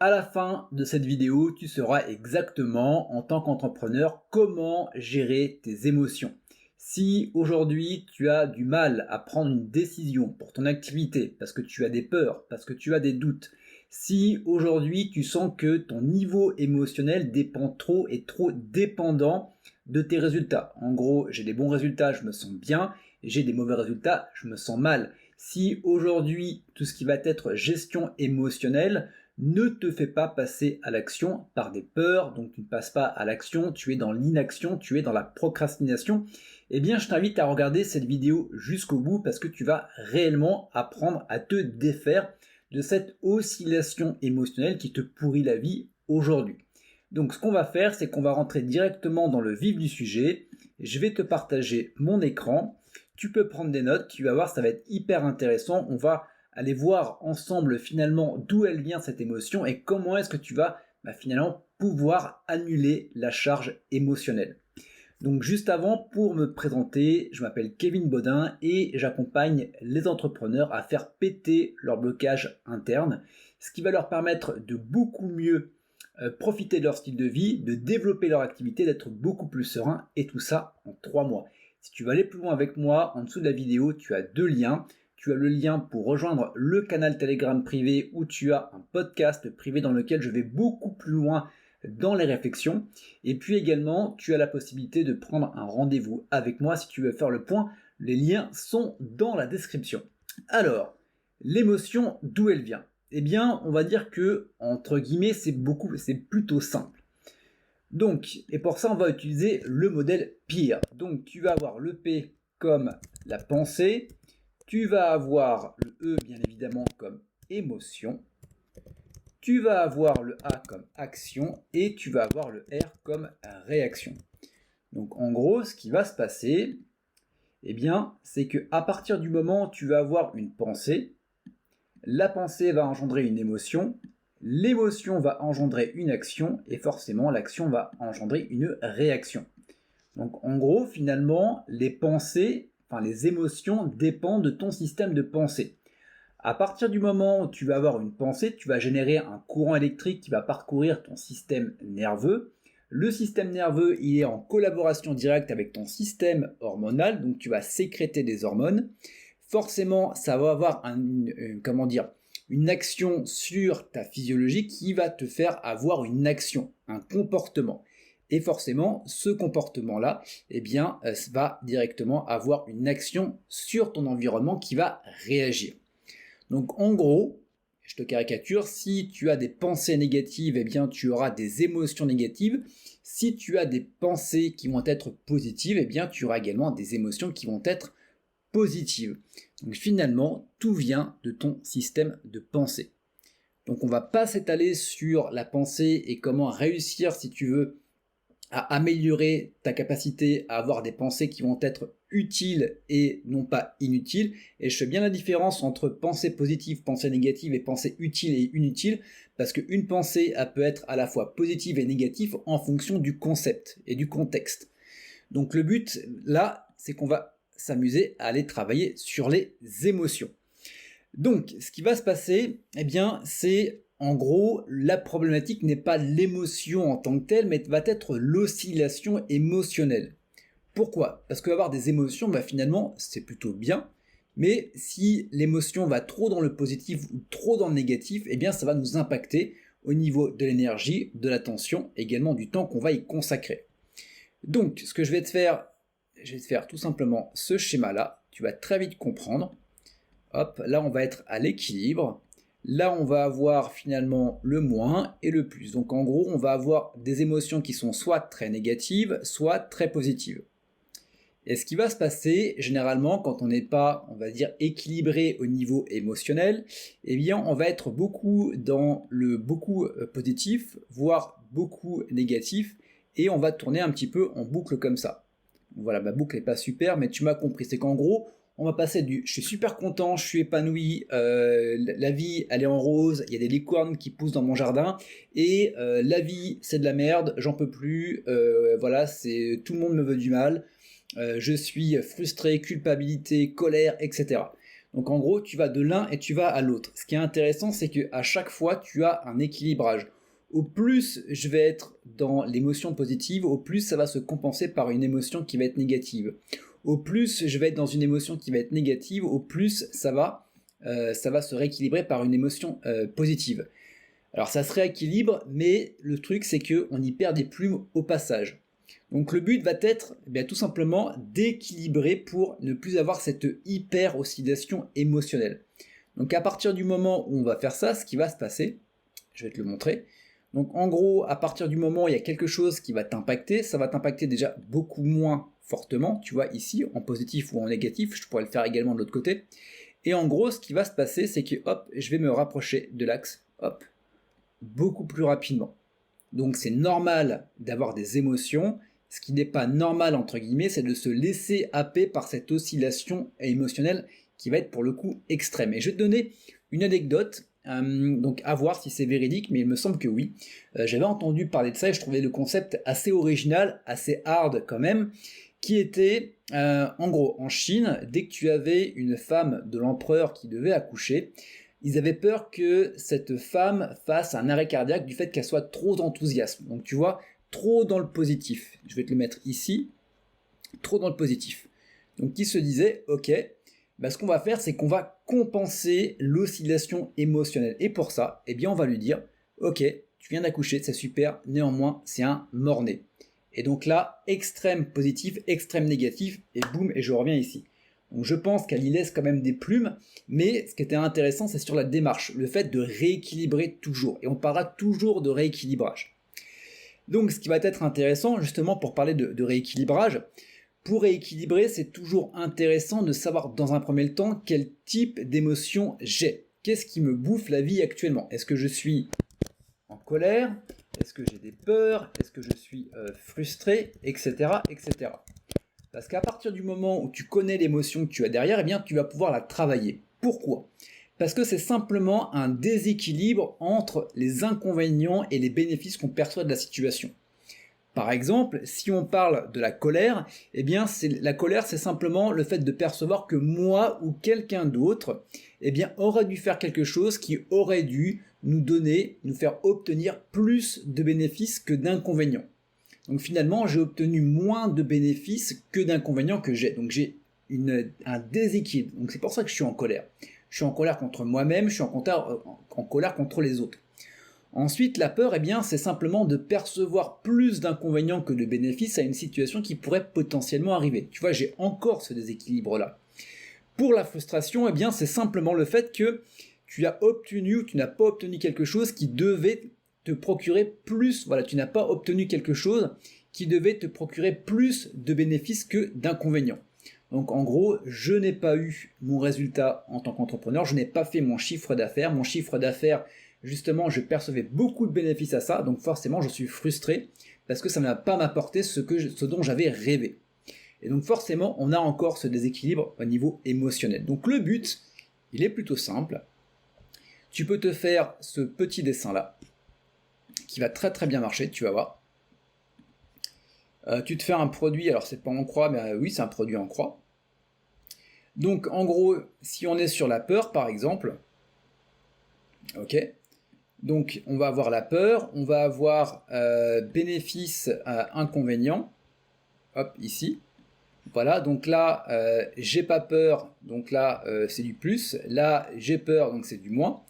À la fin de cette vidéo, tu sauras exactement, en tant qu'entrepreneur, comment gérer tes émotions. Si aujourd'hui tu as du mal à prendre une décision pour ton activité, parce que tu as des peurs, parce que tu as des doutes, si aujourd'hui tu sens que ton niveau émotionnel dépend trop et trop dépendant de tes résultats. En gros, j'ai des bons résultats, je me sens bien, et j'ai des mauvais résultats, je me sens mal. Si aujourd'hui tout ce qui va être gestion émotionnelle ne te fais pas passer à l'action par des peurs, donc tu ne passes pas à l'action, tu es dans l'inaction, tu es dans la procrastination, eh bien je t'invite à regarder cette vidéo jusqu'au bout parce que tu vas réellement apprendre à te défaire de cette oscillation émotionnelle qui te pourrit la vie aujourd'hui. Donc ce qu'on va faire, c'est qu'on va rentrer directement dans le vif du sujet. Je vais te partager mon écran. Tu peux prendre des notes, tu vas voir, ça va être hyper intéressant. On va aller voir ensemble finalement d'où elle vient cette émotion et comment est-ce que tu vas finalement pouvoir annuler la charge émotionnelle. Donc juste avant, pour me présenter, je m'appelle Kevin Baudin et j'accompagne les entrepreneurs à faire péter leur blocage interne, ce qui va leur permettre de beaucoup mieux profiter de leur style de vie, de développer leur activité, d'être beaucoup plus serein et tout ça en 3 mois. Si tu veux aller plus loin avec moi, en dessous de la vidéo, tu as 2 liens. Tu as le lien pour rejoindre le canal Telegram privé où tu as un podcast privé dans lequel je vais beaucoup plus loin dans les réflexions. Et puis également, tu as la possibilité de prendre un rendez-vous avec moi si tu veux faire le point. Les liens sont dans la description. Alors, l'émotion, d'où elle vient? Eh bien, on va dire que, entre guillemets, c'est plutôt simple. Donc, et pour ça, on va utiliser le modèle PEER. Donc, tu vas avoir le P comme la pensée, tu vas avoir le E, bien évidemment, comme émotion, tu vas avoir le A comme action et tu vas avoir le R comme réaction. Donc, en gros, ce qui va se passer, eh bien, c'est qu'à partir du moment où tu vas avoir une pensée, la pensée va engendrer une émotion, l'émotion va engendrer une action et forcément l'action va engendrer une réaction. Donc en gros, finalement, les pensées, les émotions dépendent de ton système de pensée. À partir du moment où tu vas avoir une pensée, tu vas générer un courant électrique qui va parcourir ton système nerveux. Le système nerveux, il est en collaboration directe avec ton système hormonal, donc tu vas sécréter des hormones. Forcément, ça va avoir une action sur ta physiologie qui va te faire avoir une action, un comportement. Et forcément, ce comportement-là, va directement avoir une action sur ton environnement qui va réagir. Donc en gros, je te caricature, si tu as des pensées négatives, eh bien tu auras des émotions négatives. Si tu as des pensées qui vont être positives, eh bien tu auras également des émotions qui vont être positives. Donc finalement, tout vient de ton système de pensée. Donc on ne va pas s'étaler sur la pensée et comment réussir, si tu veux, à améliorer ta capacité à avoir des pensées qui vont être utiles et non pas inutiles. Et je fais bien la différence entre pensée positive, pensée négative et pensée utile et inutile, parce qu'une pensée elle peut être à la fois positive et négative en fonction du concept et du contexte. Donc le but là, c'est qu'on va s'amuser à aller travailler sur les émotions. Donc ce qui va se passer, eh bien c'est en gros, la problématique n'est pas l'émotion en tant que telle, mais va être l'oscillation émotionnelle. Pourquoi? Parce qu'avoir des émotions, finalement, c'est plutôt bien, mais si l'émotion va trop dans le positif ou trop dans le négatif, eh bien ça va nous impacter au niveau de l'énergie, de l'attention, également du temps qu'on va y consacrer. Donc, ce que je vais te faire tout simplement ce schéma-là, tu vas très vite comprendre. Hop, là on va être à l'équilibre. Là, on va avoir finalement le moins et le plus. Donc en gros, on va avoir des émotions qui sont soit très négatives, soit très positives. Et ce qui va se passer, généralement, quand on n'est pas, on va dire, équilibré au niveau émotionnel, eh bien, on va être beaucoup dans le beaucoup positif, voire beaucoup négatif, et on va tourner un petit peu en boucle comme ça. Voilà, ma boucle n'est pas super, mais tu m'as compris. C'est qu'en gros, on va passer du je suis super content, je suis épanoui, la vie elle est en rose, il y a des licornes qui poussent dans mon jardin, et la vie c'est de la merde, j'en peux plus, voilà, c'est tout le monde me veut du mal, je suis frustré, culpabilité, colère, etc. Donc en gros, tu vas de l'un et tu vas à l'autre. Ce qui est intéressant, c'est qu'à chaque fois, tu as un équilibrage. Au plus je vais être dans l'émotion positive, au plus ça va se compenser par une émotion qui va être négative. Au plus je vais être dans une émotion qui va être négative, au plus ça va se rééquilibrer par une émotion positive. Alors ça se rééquilibre, mais le truc c'est qu'on y perd des plumes au passage. Donc le but va être tout simplement d'équilibrer pour ne plus avoir cette hyper oscillation émotionnelle. Donc à partir du moment où on va faire ça, ce qui va se passer, je vais te le montrer. Donc en gros, à partir du moment où il y a quelque chose qui va t'impacter, ça va t'impacter déjà beaucoup moins fortement, tu vois ici, en positif ou en négatif, je pourrais le faire également de l'autre côté. Et en gros, ce qui va se passer, c'est que hop, je vais me rapprocher de l'axe, hop, beaucoup plus rapidement. Donc c'est normal d'avoir des émotions. Ce qui n'est pas normal, entre guillemets, c'est de se laisser happer par cette oscillation émotionnelle qui va être pour le coup extrême. Et je vais te donner une anecdote, donc à voir si c'est véridique, mais il me semble que oui. J'avais entendu parler de ça et je trouvais le concept assez original, assez hard quand même, qui était, en gros, en Chine, dès que tu avais une femme de l'empereur qui devait accoucher, ils avaient peur que cette femme fasse un arrêt cardiaque du fait qu'elle soit trop d'enthousiasme. Donc tu vois, trop dans le positif. Je vais te le mettre ici, trop dans le positif. Donc qui se disait, ok, ce qu'on va faire, c'est qu'on va compenser l'oscillation émotionnelle. Et pour ça, on va lui dire, ok, tu viens d'accoucher, c'est super, néanmoins, c'est un mort-né. Et donc là, extrême positif, extrême négatif, et boum, et je reviens ici. Donc je pense qu'elle y laisse quand même des plumes, mais ce qui était intéressant, c'est sur la démarche, le fait de rééquilibrer toujours. Et on parlera toujours de rééquilibrage. Donc ce qui va être intéressant, justement, pour parler de rééquilibrage, pour rééquilibrer, c'est toujours intéressant de savoir dans un premier temps quel type d'émotion j'ai. Qu'est-ce qui me bouffe la vie actuellement? Est-ce que je suis en colère? Est-ce que j'ai des peurs? Est-ce que je suis frustré? Etc. etc. Parce qu'à partir du moment où tu connais l'émotion que tu as derrière, tu vas pouvoir la travailler. Pourquoi? Parce que c'est simplement un déséquilibre entre les inconvénients et les bénéfices qu'on perçoit de la situation. Par exemple, si on parle de la colère, la colère c'est simplement le fait de percevoir que moi ou quelqu'un d'autre aurait dû faire quelque chose qui aurait dû nous faire obtenir plus de bénéfices que d'inconvénients. Donc finalement, j'ai obtenu moins de bénéfices que d'inconvénients que j'ai. Donc j'ai un déséquilibre. Donc c'est pour ça que je suis en colère. Je suis en colère contre moi-même, je suis en colère contre les autres. Ensuite, la peur, c'est simplement de percevoir plus d'inconvénients que de bénéfices à une situation qui pourrait potentiellement arriver. Tu vois, j'ai encore ce déséquilibre-là. Pour la frustration, c'est simplement le fait que tu as obtenu ou tu n'as pas obtenu quelque chose qui devait te procurer plus, voilà, tu n'as pas obtenu quelque chose qui devait te procurer plus de bénéfices que d'inconvénients. Donc en gros, je n'ai pas eu mon résultat en tant qu'entrepreneur, je n'ai pas fait mon chiffre d'affaires. Mon chiffre d'affaires, justement, je percevais beaucoup de bénéfices à ça, donc forcément je suis frustré parce que ça ne m'a pas m'apporté ce dont j'avais rêvé. Et donc forcément, on a encore ce déséquilibre au niveau émotionnel. Donc le but, il est plutôt simple. Tu peux te faire ce petit dessin-là, qui va très très bien marcher, tu vas voir. Tu te fais un produit, alors c'est pas en croix, mais oui, c'est un produit en croix. Donc en gros, si on est sur la peur par exemple, ok, donc on va avoir la peur, on va avoir bénéfice, inconvénient, hop, ici. Voilà, donc là, j'ai pas peur, donc là, c'est du plus. Là, j'ai peur, donc c'est du moins.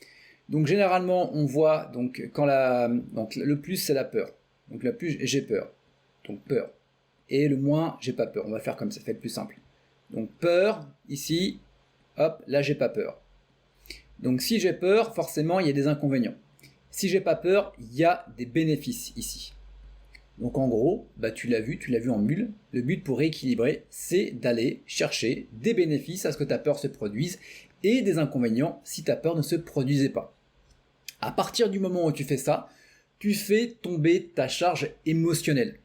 Donc généralement, on voit, donc le plus, c'est la peur. Donc le plus, j'ai peur. Donc peur. Et le moins, j'ai pas peur. On va faire comme ça, ça fait le plus simple. Donc peur, ici, hop, là, j'ai pas peur. Donc si j'ai peur, forcément, il y a des inconvénients. Si j'ai pas peur, il y a des bénéfices ici. Donc en gros, tu l'as vu en mule. Le but pour rééquilibrer, c'est d'aller chercher des bénéfices à ce que ta peur se produise et des inconvénients si ta peur ne se produisait pas. À partir du moment où tu fais ça, tu fais tomber ta charge émotionnelle.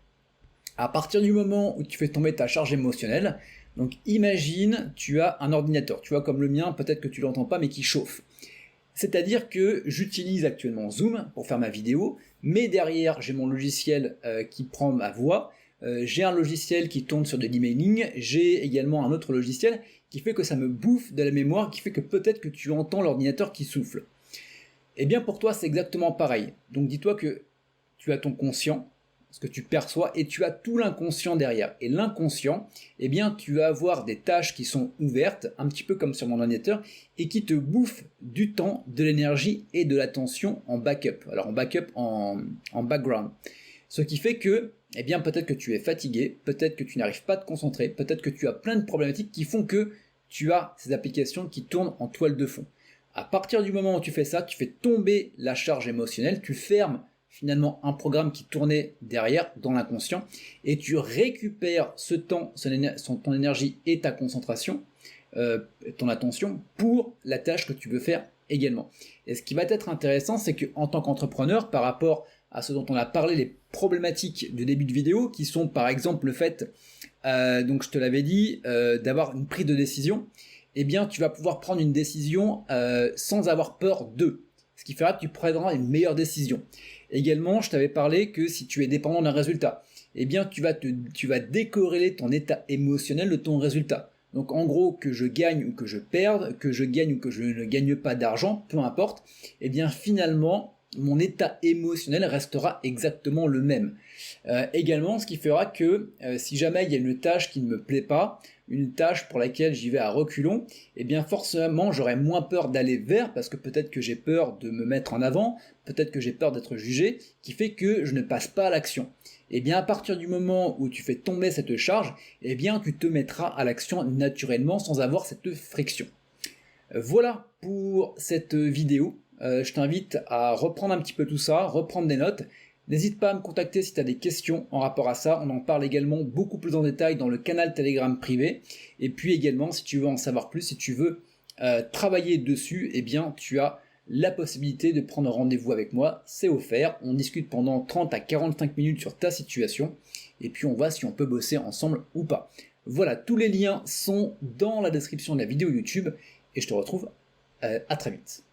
À partir du moment où tu fais tomber ta charge émotionnelle, donc imagine, tu as un ordinateur, tu vois comme le mien, peut-être que tu l'entends pas, mais qui chauffe. C'est-à-dire que j'utilise actuellement Zoom pour faire ma vidéo, mais derrière j'ai mon logiciel qui prend ma voix, j'ai un logiciel qui tourne sur de l'emailing, j'ai également un autre logiciel qui fait que ça me bouffe de la mémoire, qui fait que peut-être que tu entends l'ordinateur qui souffle. Eh bien pour toi c'est exactement pareil. Donc dis-toi que tu as ton conscient, ce que tu perçois, et tu as tout l'inconscient derrière. Et l'inconscient, eh bien tu vas avoir des tâches qui sont ouvertes, un petit peu comme sur mon ordinateur, et qui te bouffent du temps, de l'énergie et de l'attention en backup. Alors en backup en background. Ce qui fait que, eh bien peut-être que tu es fatigué, peut-être que tu n'arrives pas à te concentrer, peut-être que tu as plein de problématiques qui font que tu as ces applications qui tournent en toile de fond. À partir du moment où tu fais ça, tu fais tomber la charge émotionnelle, tu fermes finalement un programme qui tournait derrière dans l'inconscient et tu récupères ce temps, ton énergie et ta concentration, ton attention pour la tâche que tu veux faire également. Et ce qui va être intéressant, c'est qu'en tant qu'entrepreneur, par rapport à ce dont on a parlé, les problématiques de début de vidéo, qui sont par exemple le fait, donc je te l'avais dit, d'avoir une prise de décision, eh bien tu vas pouvoir prendre une décision sans avoir peur d'eux. Ce qui fera que tu prendras une meilleure décision. Également, je t'avais parlé que si tu es dépendant d'un résultat, eh bien tu vas décorréler ton état émotionnel de ton résultat. Donc en gros, que je gagne ou que je perde, que je gagne ou que je ne gagne pas d'argent, peu importe, eh bien finalement, mon état émotionnel restera exactement le même. Également, ce qui fera que si jamais il y a une tâche qui ne me plaît pas, une tâche pour laquelle j'y vais à reculons, eh bien forcément j'aurai moins peur d'aller vers, parce que peut-être que j'ai peur de me mettre en avant, peut-être que j'ai peur d'être jugé, qui fait que je ne passe pas à l'action. Et bien à partir du moment où tu fais tomber cette charge, eh bien tu te mettras à l'action naturellement sans avoir cette friction. Voilà pour cette vidéo. Je t'invite à reprendre un petit peu tout ça, reprendre des notes. N'hésite pas à me contacter si tu as des questions en rapport à ça. On en parle également beaucoup plus en détail dans le canal Telegram privé. Et puis également, si tu veux en savoir plus, si tu veux travailler dessus, eh bien tu as la possibilité de prendre rendez-vous avec moi. C'est offert. On discute pendant 30 à 45 minutes sur ta situation. Et puis on voit si on peut bosser ensemble ou pas. Voilà, tous les liens sont dans la description de la vidéo YouTube. Et je te retrouve à très vite.